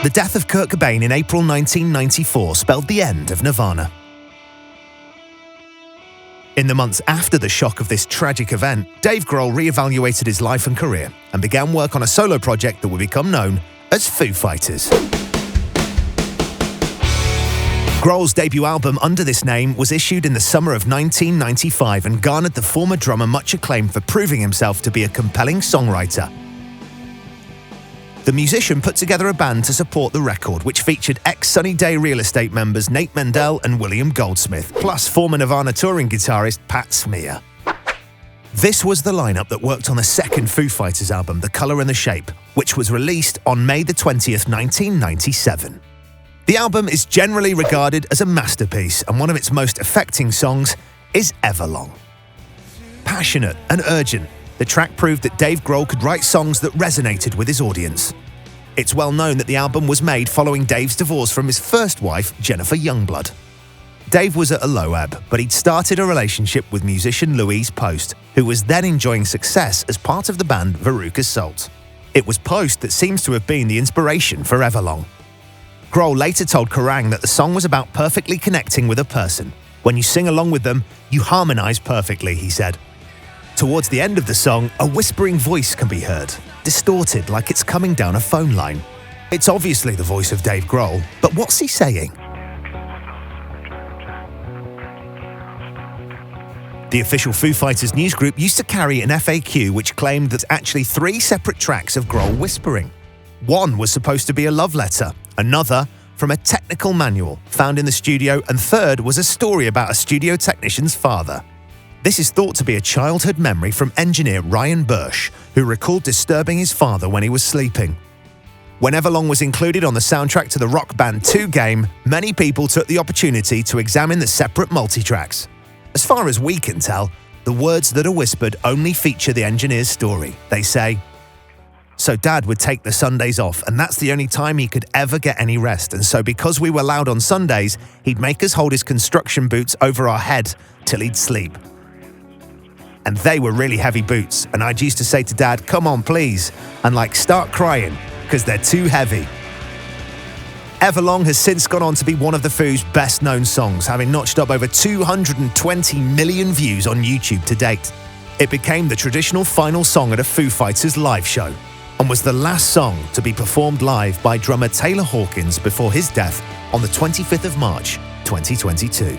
The death of Kurt Cobain in April 1994 spelled the end of Nirvana. In the months after the shock of this tragic event, Dave Grohl re-evaluated his life and career and began work on a solo project that would become known as Foo Fighters. Grohl's debut album under this name was issued in the summer of 1995 and garnered the former drummer much acclaim for proving himself to be a compelling songwriter. The musician put together a band to support the record, which featured ex-Sunny Day Real Estate members Nate Mendel and William Goldsmith, plus former Nirvana touring guitarist Pat Smear. This was the lineup that worked on the second Foo Fighters album, The Colour and the Shape, which was released on May 20th, 1997. The album is generally regarded as a masterpiece, and one of its most affecting songs is Everlong. Passionate and urgent, the track proved that Dave Grohl could write songs that resonated with his audience. It's well known that the album was made following Dave's divorce from his first wife, Jennifer Youngblood. Dave was at a low ebb, but he'd started a relationship with musician Louise Post, who was then enjoying success as part of the band Veruca Salt. It was Post that seems to have been the inspiration for Everlong. Grohl later told Kerrang that the song was about perfectly connecting with a person. When you sing along with them, you harmonize perfectly, he said. Towards the end of the song, a whispering voice can be heard, distorted like it's coming down a phone line. It's obviously the voice of Dave Grohl, but what's he saying? The official Foo Fighters news group used to carry an FAQ which claimed that actually 3 separate tracks of Grohl whispering. One was supposed to be a love letter, another from a technical manual found in the studio, and third was a story about a studio technician's father. This is thought to be a childhood memory from engineer Ryan Bursch, who recalled disturbing his father when he was sleeping. When Everlong was included on the soundtrack to the Rock Band 2 game, many people took the opportunity to examine the separate multitracks. As far as we can tell, the words that are whispered only feature the engineer's story. They say, "So Dad would take the Sundays off, and that's the only time he could ever get any rest, and so because we were loud on Sundays, he'd make us hold his construction boots over our head till he'd sleep. And they were really heavy boots, and I'd used to say to Dad, 'Come on, please,' and start crying, because they're too heavy." Everlong has since gone on to be one of the Foo's best-known songs, having notched up over 220 million views on YouTube to date. It became the traditional final song at a Foo Fighters live show, and was the last song to be performed live by drummer Taylor Hawkins before his death on the 25th of March, 2022.